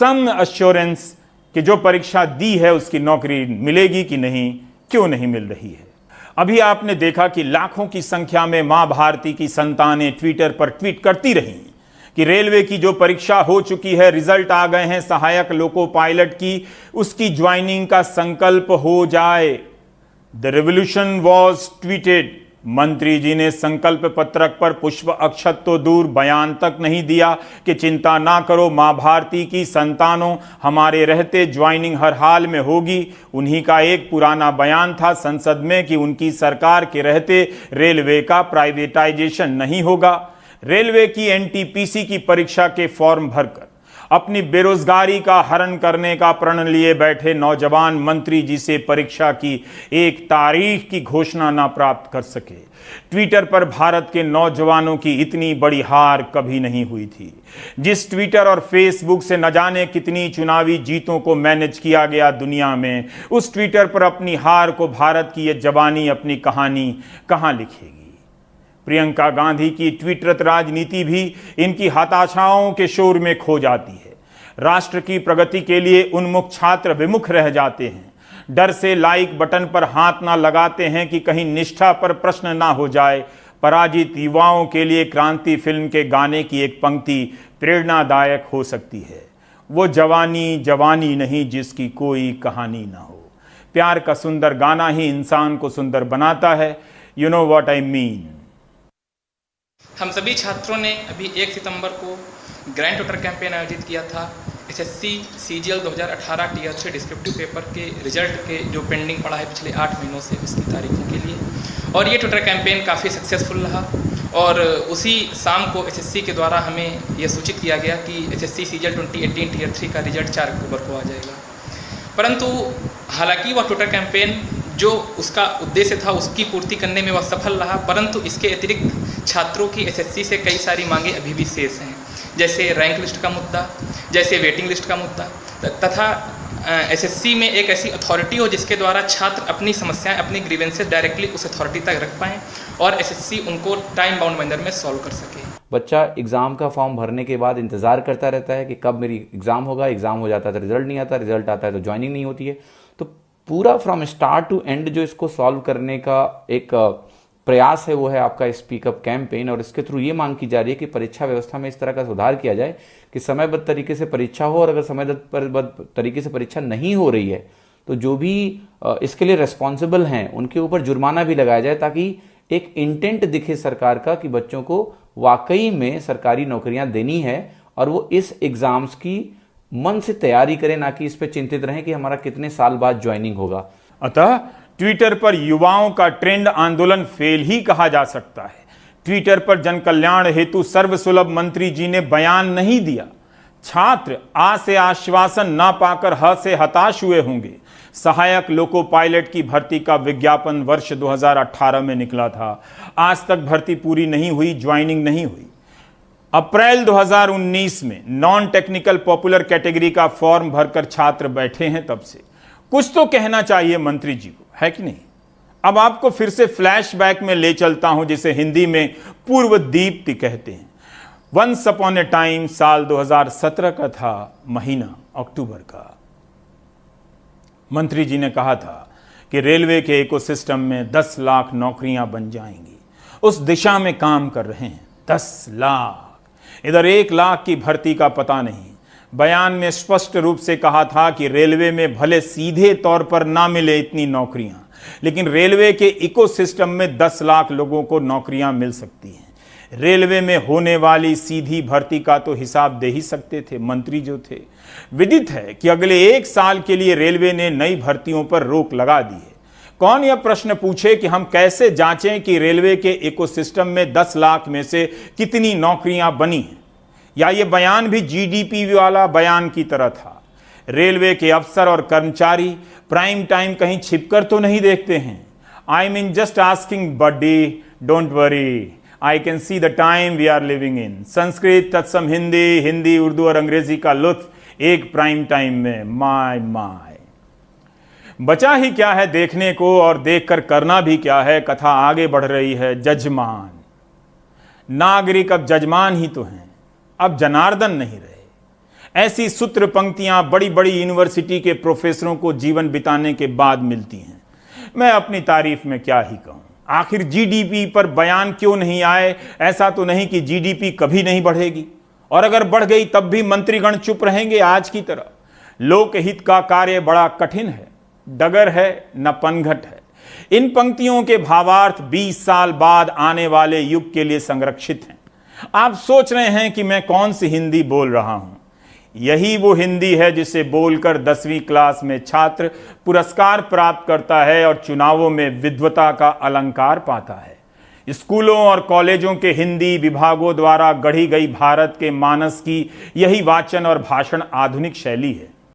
सम assurance कि जो परीक्षा दी है उसकी नौकरी मिलेगी कि नहीं, क्यों नहीं मिल रही है। अभी आपने देखा कि लाखों की संख्या में मां भारती की संतानें ट्विटर पर ट्वीट करती रहीं कि रेलवे की जो परीक्षा हो चुकी है, रिजल्ट आ गए हैं सहायक लोको पायलट की, उसकी ज्वाइनिंग का संकल्प हो जाए। The revolution was tweeted. मंत्री जी ने संकल्प पत्रक पर पुष्प अक्षत तो दूर, बयान तक नहीं दिया कि चिंता ना करो मां भारती की संतानों, हमारे रहते ज्वाइनिंग हर हाल में होगी। उन्हीं का एक पुराना बयान था संसद में कि उनकी सरकार के रहते रेलवे का प्राइवेटाइजेशन नहीं होगा। रेलवे की एनटीपीसी की परीक्षा के फॉर्म भरकर अपनी बेरोजगारी का हरण करने का प्रण लिए बैठे नौजवान मंत्री जी से परीक्षा की एक तारीख की घोषणा ना प्राप्त कर सके। ट्विटर पर भारत के नौजवानों की इतनी बड़ी हार कभी नहीं हुई थी। जिस ट्विटर और फेसबुक से न जाने कितनी चुनावी जीतों को मैनेज किया गया दुनिया में, उस ट्विटर पर अपनी हार को भारत की ये जवानी अपनी कहानी कहां लिखेगी। प्रियंका गांधी की ट्विटरत राजनीति भी इनकी हताशाओं के शोर में खो जाती है। राष्ट्र की प्रगति के लिए उन्मुख छात्र विमुख रह जाते हैं। डर से लाइक बटन पर हाथ ना लगाते हैं कि कहीं निष्ठा पर प्रश्न ना हो जाए। पराजित युवाओं के लिए क्रांति फिल्म के गाने की एक पंक्ति प्रेरणादायक हो सकती है, वो जवानी जवानी नहीं जिसकी कोई कहानी ना हो। प्यार का सुंदर गाना ही इंसान को सुंदर बनाता है। You know what I mean. हम सभी छात्रों ने अभी 1 सितंबर को ग्रैंड ट्विटर कैंपेन आयोजित किया था SSC CGL 2018 tier 3 descriptive paper के रिजल्ट के जो पेंडिंग पड़ा है पिछले 8 महीनों से, उसकी तारीखों के लिए। और ये ट्विटर कैंपेन काफ़ी सक्सेसफुल रहा और उसी शाम को एसएससी के द्वारा हमें यह सूचित किया गया कि एसएससी सीजीएल 2018 टीयर 3 का रिजल्ट 4 अक्टूबर को आ जाएगा। परंतु हालांकि वह ट्विटर कैंपेन जो उसका उद्देश्य था उसकी पूर्ति करने में वह सफल रहा, परंतु इसके अतिरिक्त छात्रों की एसएससी से कई सारी मांगे अभी भी शेष हैं, जैसे रैंक लिस्ट का मुद्दा, जैसे वेटिंग लिस्ट का मुद्दा, तथा एसएससी में एक ऐसी अथॉरिटी हो जिसके द्वारा छात्र अपनी समस्याएं, अपनी ग्रीवेंसेस डायरेक्टली उस अथॉरिटी तक रख पाएँ और एसएससी उनको टाइम बाउंड मैनर में सॉल्व कर सके। बच्चा एग्ज़ाम का फॉर्म भरने के बाद इंतज़ार करता रहता है कि कब मेरी एग्ज़ाम होगा, एग्ज़ाम हो जाता है तो रिजल्ट नहीं आता, रिजल्ट आता है तो ज्वाइनिंग नहीं होती है। तो पूरा फ्रॉम स्टार्ट टू एंड जो इसको सॉल्व करने का एक प्रयास है वो है आपका स्पीकअप कैंपेन। और इसके थ्रू ये मांग की जा रही है कि परीक्षा व्यवस्था में इस तरह का सुधार किया जाए कि समयबद्ध तरीके से परीक्षा हो, और अगर समयबद्ध तरीके से परीक्षा नहीं हो रही है तो जो भी इसके लिए रिस्पॉन्सिबल हैं उनके ऊपर जुर्माना भी लगाया जाए, ताकि एक इंटेंट दिखे सरकार का कि बच्चों को वाकई में सरकारी नौकरियां देनी है और वो इस एग्जाम्स की मन से तैयारी करें, ना कि इस पे चिंतित रहें कि हमारा कितने साल बाद ज्वाइनिंग होगा। अतः ट्विटर पर युवाओं का ट्रेंड आंदोलन फेल ही कहा जा सकता है। ट्विटर पर जन कल्याण हेतु सर्वसुलभ मंत्री जी ने बयान नहीं दिया। छात्र आ से आश्वासन ना पाकर ह से हताश हुए होंगे। सहायक लोको पायलट की भर्ती का विज्ञापन वर्ष 2018 में निकला था, आज तक भर्ती पूरी नहीं हुई, ज्वाइनिंग नहीं हुई। अप्रैल 2019 में नॉन टेक्निकल पॉपुलर कैटेगरी का फॉर्म भरकर छात्र बैठे हैं, तब से कुछ तो कहना चाहिए मंत्री जी को, है कि नहीं। अब आपको फिर से फ्लैशबैक में ले चलता हूं, जिसे हिंदी में पूर्व दीप्ति कहते हैं। वंस अपॉन ए टाइम साल 2017 का था, महीना अक्टूबर का। मंत्री जी ने कहा था कि रेलवे के इकोसिस्टम में 10 लाख नौकरियां बन जाएंगी। उस दिशा में काम कर रहे हैं। 10 लाख, इधर 1 लाख की भर्ती का पता नहीं। बयान में स्पष्ट रूप से कहा था कि रेलवे में भले सीधे तौर पर ना मिले इतनी नौकरियां, लेकिन रेलवे के इकोसिस्टम में 10 लाख लोगों को नौकरियां मिल सकती हैं। रेलवे में होने वाली सीधी भर्ती का तो हिसाब दे ही सकते थे मंत्री जो थे। विदित है कि अगले 1 साल के लिए रेलवे ने नई भर्तियों पर रोक लगा दी है। कौन यह प्रश्न पूछे कि हम कैसे जांचें कि रेलवे के इकोसिस्टम में 10 लाख में से कितनी नौकरियां बनी हैं? या ये बयान भी जीडीपी वाला बयान की तरह था? रेलवे के अफसर और कर्मचारी प्राइम टाइम कहीं छिपकर तो नहीं देखते हैं। I mean just asking buddy, don't worry, I can see the time we are living in. Sanskrit तत्सम हिंदी, हिंदी उर्दू और अंग्रेजी का लुत्फ एक प्राइम टाइम में। माय माय, बचा ही क्या है देखने को, और देखकर करना भी क्या है। कथा आगे बढ़ रही है। जजमान नागरिक अब जजमान ही तो हैं, अब जनार्दन नहीं रहे। ऐसी सूत्र पंक्तियां बड़ी बड़ी यूनिवर्सिटी के प्रोफेसरों को जीवन बिताने के बाद मिलती हैं। मैं अपनी तारीफ में क्या ही कहूं। आखिर जीडीपी पर बयान क्यों नहीं आए? ऐसा तो नहीं कि जीडीपी कभी नहीं बढ़ेगी, और अगर बढ़ गई तब भी मंत्रीगण चुप रहेंगे आज की तरह। लोकहित का कार्य बड़ा कठिन है, डगर है न पनघट है। इन पंक्तियों के भावार्थ 20 साल बाद आने वाले युग के लिए संरक्षित हैं। आप सोच रहे हैं कि मैं कौन सी हिंदी बोल रहा हूं। यही वो हिंदी है जिसे बोलकर 10वीं क्लास में छात्र पुरस्कार प्राप्त करता है और चुनावों में विद्वता का अलंकार पाता है। स्कूलों और कॉलेजों के हिंदी विभागों द्वारा गढ़ी गई भारत के मानस की यही वाचन और भाषण आधुनिक शैली है।